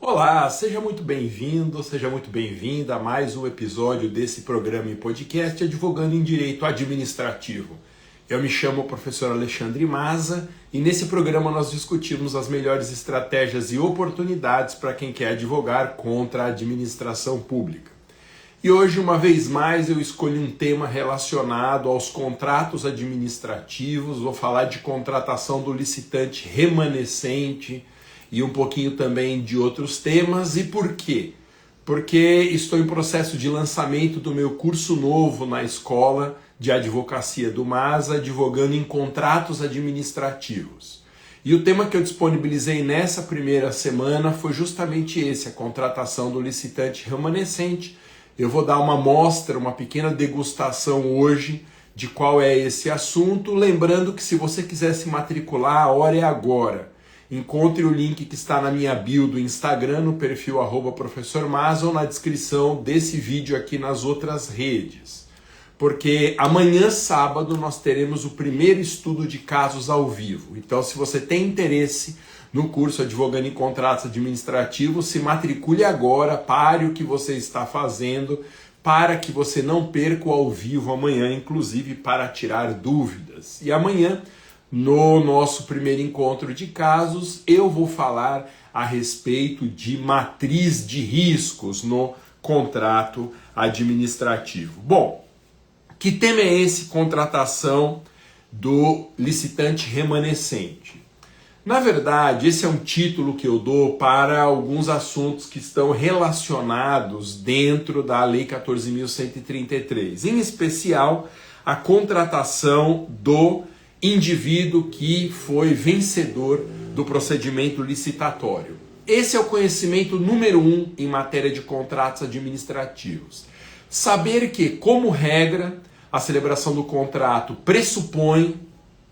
Olá, seja muito bem-vindo, seja muito bem-vinda a mais um episódio desse programa e podcast Advogando em Direito Administrativo. Eu me chamo o professor Alexandre Maza e nesse programa nós discutimos as melhores estratégias e oportunidades para quem quer advogar contra a administração pública. E hoje, uma vez mais, eu escolhi um tema relacionado aos contratos administrativos, vou falar de contratação do licitante remanescente, e um pouquinho também de outros temas. E por quê? Porque estou em processo de lançamento do meu curso novo na Escola de Advocacia do Maza, advogando em contratos administrativos. E o tema que eu disponibilizei nessa primeira semana foi justamente esse, a contratação do licitante remanescente. Eu vou dar uma amostra, uma pequena degustação hoje de qual é esse assunto, lembrando que se você quiser se matricular, a hora é agora. Encontre o link que está na minha bio do Instagram, no perfil @professor Maza, ou na descrição desse vídeo aqui nas outras redes. Porque amanhã, sábado, nós teremos o primeiro estudo de casos ao vivo. Então, se você tem interesse no curso Advogando em Contratos Administrativos, se matricule agora, pare o que você está fazendo, para que você não perca o ao vivo amanhã, inclusive para tirar dúvidas. E amanhã, no nosso primeiro encontro de casos, eu vou falar a respeito de matriz de riscos no contrato administrativo. Bom, que tema é esse, contratação do licitante remanescente? Na verdade, esse é um título que eu dou para alguns assuntos que estão relacionados dentro da Lei 14.133, em especial a contratação do indivíduo que foi vencedor do procedimento licitatório. Esse é o conhecimento número 1 em matéria de contratos administrativos. Saber que, como regra, a celebração do contrato pressupõe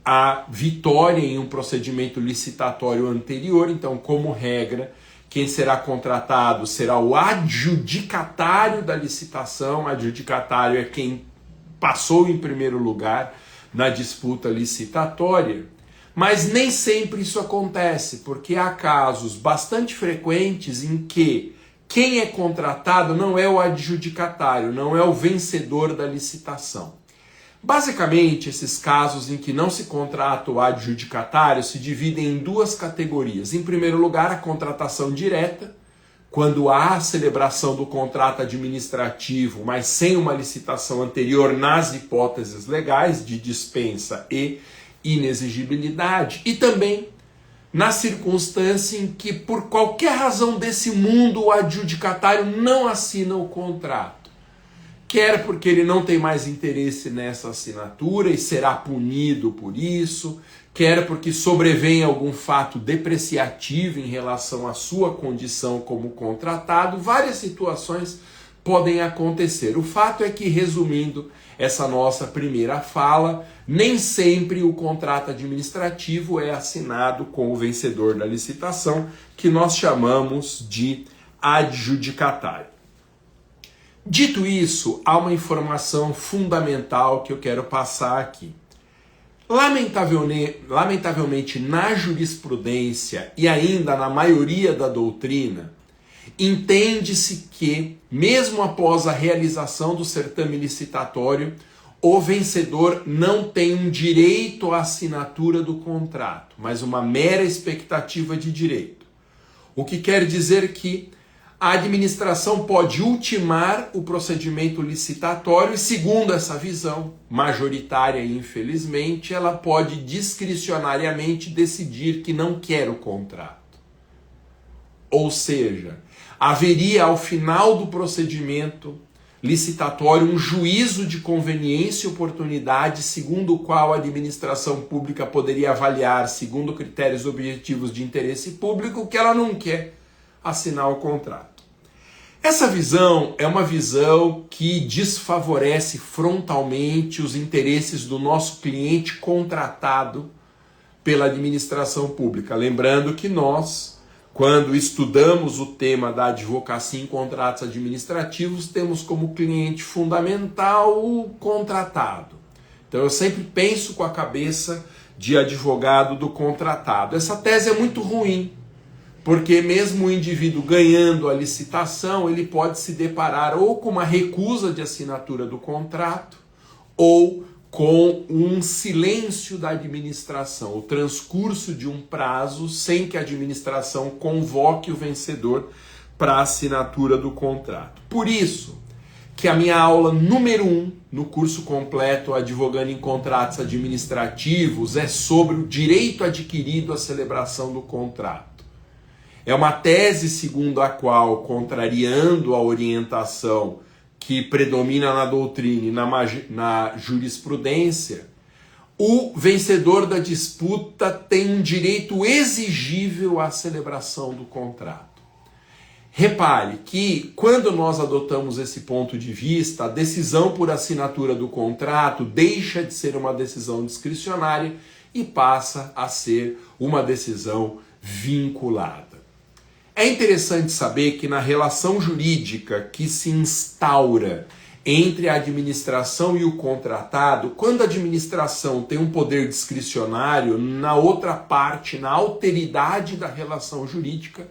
a vitória em um procedimento licitatório anterior. Então, como regra, quem será contratado será o adjudicatário da licitação. Adjudicatário é quem passou em primeiro lugar na disputa licitatória, mas nem sempre isso acontece, porque há casos bastante frequentes em que quem é contratado não é o adjudicatário, não é o vencedor da licitação. Basicamente, esses casos em que não se contrata o adjudicatário se dividem em duas categorias. Em primeiro lugar, a contratação direta, quando há a celebração do contrato administrativo, mas sem uma licitação anterior nas hipóteses legais de dispensa e inexigibilidade, e também na circunstância em que, por qualquer razão desse mundo, o adjudicatário não assina o contrato. Quer porque ele não tem mais interesse nessa assinatura e será punido por isso, quer porque sobrevém algum fato depreciativo em relação à sua condição como contratado. Várias situações podem acontecer. O fato é que, resumindo essa nossa primeira fala, nem sempre o contrato administrativo é assinado com o vencedor da licitação, que nós chamamos de adjudicatário. Dito isso, há uma informação fundamental que eu quero passar aqui. Lamentavelmente, na jurisprudência e ainda na maioria da doutrina, entende-se que, mesmo após a realização do certame licitatório, o vencedor não tem um direito à assinatura do contrato, mas uma mera expectativa de direito. O que quer dizer que a administração pode ultimar o procedimento licitatório e, segundo essa visão majoritária, infelizmente, ela pode discricionariamente decidir que não quer o contrato. Ou seja, haveria ao final do procedimento licitatório um juízo de conveniência e oportunidade segundo o qual a administração pública poderia avaliar, segundo critérios objetivos de interesse público, que ela não quer assinar o contrato. Essa visão é uma visão que desfavorece frontalmente os interesses do nosso cliente contratado pela administração pública. Lembrando que nós, quando estudamos o tema da advocacia em contratos administrativos, temos como cliente fundamental o contratado. Então eu sempre penso com a cabeça de advogado do contratado. Essa tese é muito ruim, Porque mesmo o indivíduo ganhando a licitação, ele pode se deparar ou com uma recusa de assinatura do contrato, ou com um silêncio da administração, o transcurso de um prazo sem que a administração convoque o vencedor para a assinatura do contrato. Por isso que a minha aula número 1 no curso completo Advogando em Contratos Administrativos é sobre o direito adquirido à celebração do contrato. É uma tese segundo a qual, contrariando a orientação que predomina na doutrina e na jurisprudência, o vencedor da disputa tem um direito exigível à celebração do contrato. Repare que, quando nós adotamos esse ponto de vista, a decisão por assinatura do contrato deixa de ser uma decisão discricionária e passa a ser uma decisão vinculada. É interessante saber que na relação jurídica que se instaura entre a administração e o contratado, quando a administração tem um poder discricionário, na outra parte, na alteridade da relação jurídica,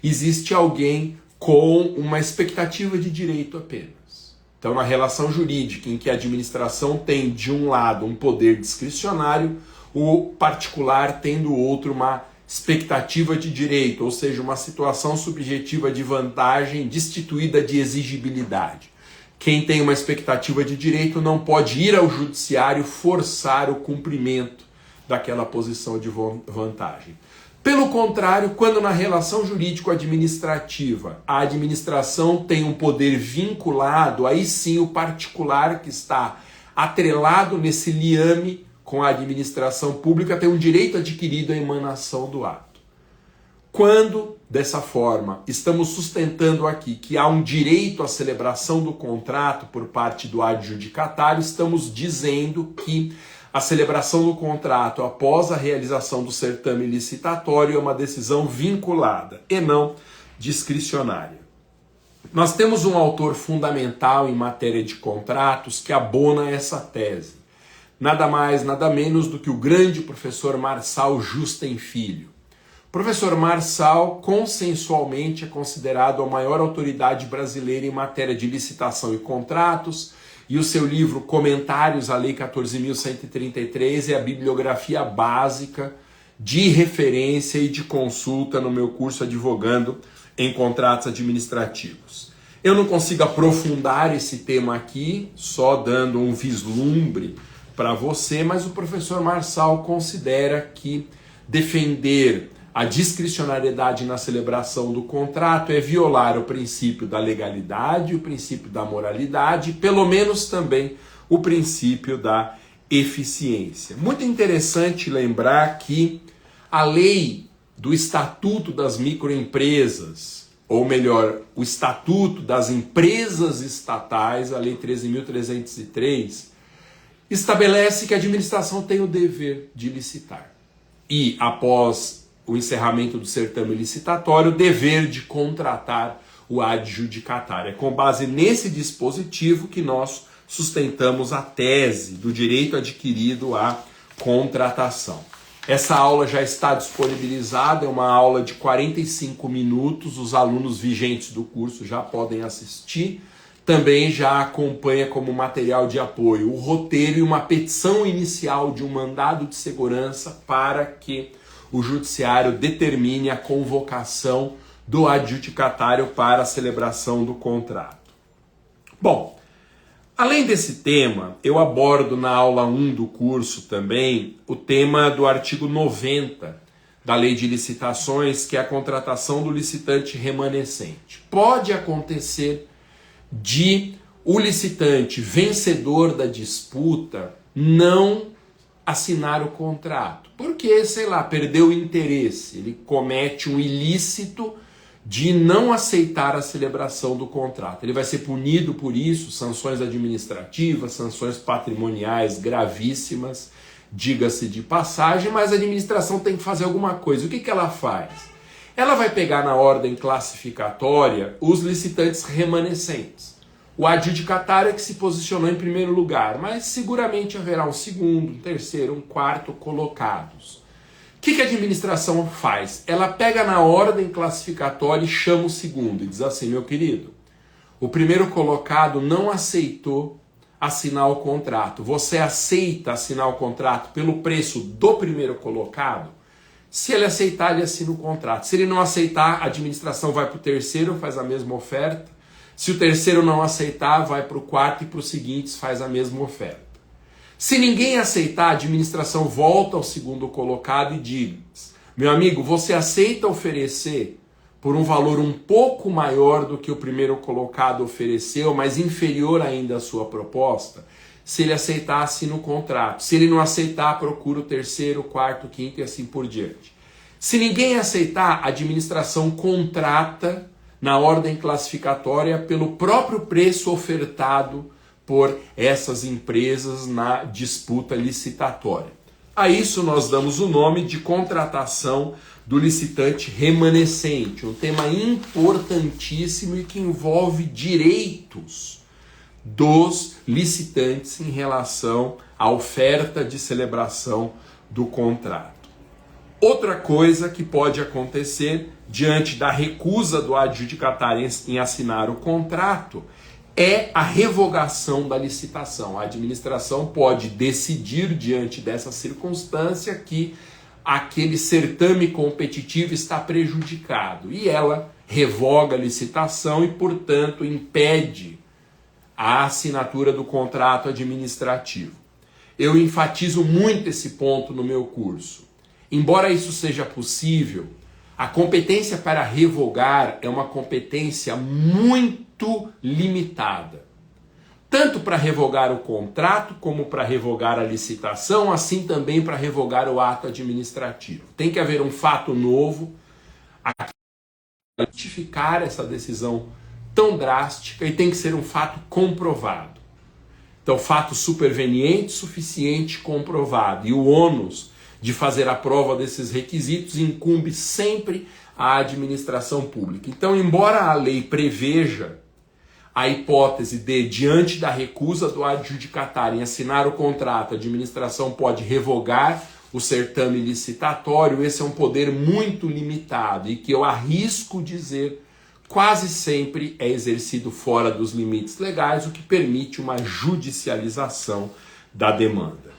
existe alguém com uma expectativa de direito apenas. Então, na relação jurídica em que a administração tem, de um lado, um poder discricionário, o particular tem do outro uma expectativa de direito, ou seja, uma situação subjetiva de vantagem destituída de exigibilidade. Quem tem uma expectativa de direito não pode ir ao judiciário forçar o cumprimento daquela posição de vantagem. Pelo contrário, quando na relação jurídico-administrativa a administração tem um poder vinculado, aí sim o particular que está atrelado nesse liame com a administração pública tem um direito adquirido à emanação do ato. Quando, dessa forma, estamos sustentando aqui que há um direito à celebração do contrato por parte do adjudicatário, estamos dizendo que a celebração do contrato após a realização do certame licitatório é uma decisão vinculada e não discricionária. Nós temos um autor fundamental em matéria de contratos que abona essa tese. Nada mais, nada menos do que o grande professor Marçal Justen Filho. O professor Marçal, consensualmente, é considerado a maior autoridade brasileira em matéria de licitação e contratos, e o seu livro Comentários à Lei 14.133 é a bibliografia básica de referência e de consulta no meu curso Advogando em Contratos Administrativos. Eu não consigo aprofundar esse tema aqui, só dando um vislumbre para você, mas o professor Marçal considera que defender a discricionariedade na celebração do contrato é violar o princípio da legalidade, o princípio da moralidade, e pelo menos também o princípio da eficiência. Muito interessante lembrar que a lei do Estatuto das Microempresas, ou melhor, o Estatuto das Empresas Estatais, a Lei 13.303, estabelece que a administração tem o dever de licitar. E, após o encerramento do certame licitatório, o dever de contratar o adjudicatário. É com base nesse dispositivo que nós sustentamos a tese do direito adquirido à contratação. Essa aula já está disponibilizada, é uma aula de 45 minutos, os alunos vigentes do curso já podem assistir. Também já acompanha como material de apoio o roteiro e uma petição inicial de um mandado de segurança para que o judiciário determine a convocação do adjudicatário para a celebração do contrato. Bom, além desse tema, eu abordo na aula 1 do curso também o tema do artigo 90 da Lei de Licitações, que é a contratação do licitante remanescente. Pode acontecer de o licitante vencedor da disputa não assinar o contrato, porque, sei lá, perdeu o interesse, ele comete um ilícito de não aceitar a celebração do contrato. Ele vai ser punido por isso, sanções administrativas, sanções patrimoniais gravíssimas, diga-se de passagem, mas a administração tem que fazer alguma coisa. O que que ela faz? Ela vai pegar na ordem classificatória os licitantes remanescentes. O adjudicatário é que se posicionou em primeiro lugar, mas seguramente haverá um segundo, um terceiro, um quarto colocados. O que a administração faz? Ela pega na ordem classificatória e chama o segundo e diz assim: meu querido, o primeiro colocado não aceitou assinar o contrato. Você aceita assinar o contrato pelo preço do primeiro colocado? Se ele aceitar, ele assina o contrato. Se ele não aceitar, a administração vai para o terceiro, faz a mesma oferta. Se o terceiro não aceitar, vai para o quarto e para os seguintes faz a mesma oferta. Se ninguém aceitar, a administração volta ao segundo colocado e diz: meu amigo, você aceita oferecer por um valor um pouco maior do que o primeiro colocado ofereceu, mas inferior ainda à sua proposta? Se ele aceitar, assina o contrato. Se ele não aceitar, procura o terceiro, quarto, quinto e assim por diante. Se ninguém aceitar, a administração contrata na ordem classificatória pelo próprio preço ofertado por essas empresas na disputa licitatória. A isso nós damos o nome de contratação do licitante remanescente, um tema importantíssimo e que envolve direitos dos licitantes em relação à oferta de celebração do contrato. Outra coisa que pode acontecer diante da recusa do adjudicatário em assinar o contrato é a revogação da licitação. A administração pode decidir, diante dessa circunstância, que aquele certame competitivo está prejudicado e ela revoga a licitação e, portanto, impede a assinatura do contrato administrativo. Eu enfatizo muito esse ponto no meu curso. Embora isso seja possível, a competência para revogar é uma competência muito limitada. Tanto para revogar o contrato, como para revogar a licitação, assim também para revogar o ato administrativo. Tem que haver um fato novo a justificar essa decisão tão drástica e tem que ser um fato comprovado. Então, fato superveniente, suficiente, comprovado. E o ônus de fazer a prova desses requisitos incumbe sempre à administração pública. Então, embora a lei preveja a hipótese de, diante da recusa do adjudicatário em assinar o contrato, a administração pode revogar o certame licitatório, esse é um poder muito limitado e que eu arrisco dizer quase sempre é exercido fora dos limites legais, o que permite uma judicialização da demanda.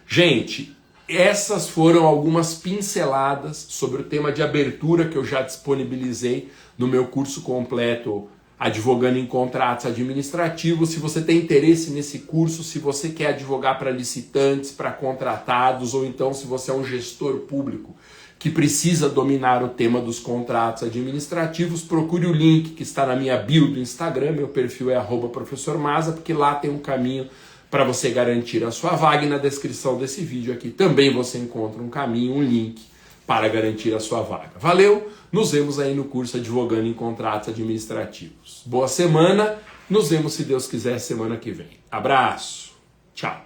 Gente, essas foram algumas pinceladas sobre o tema de abertura que eu já disponibilizei no meu curso completo Advogando em Contratos Administrativos. Se você tem interesse nesse curso, se você quer advogar para licitantes, para contratados, ou então se você é um gestor público que precisa dominar o tema dos contratos administrativos, procure o link que está na minha bio do Instagram, meu perfil é @professormaza, porque lá tem um caminho para você garantir a sua vaga, e na descrição desse vídeo aqui também você encontra um caminho, um link para garantir a sua vaga. Valeu, nos vemos aí no curso Advogando em Contratos Administrativos. Boa semana, nos vemos se Deus quiser semana que vem. Abraço, tchau.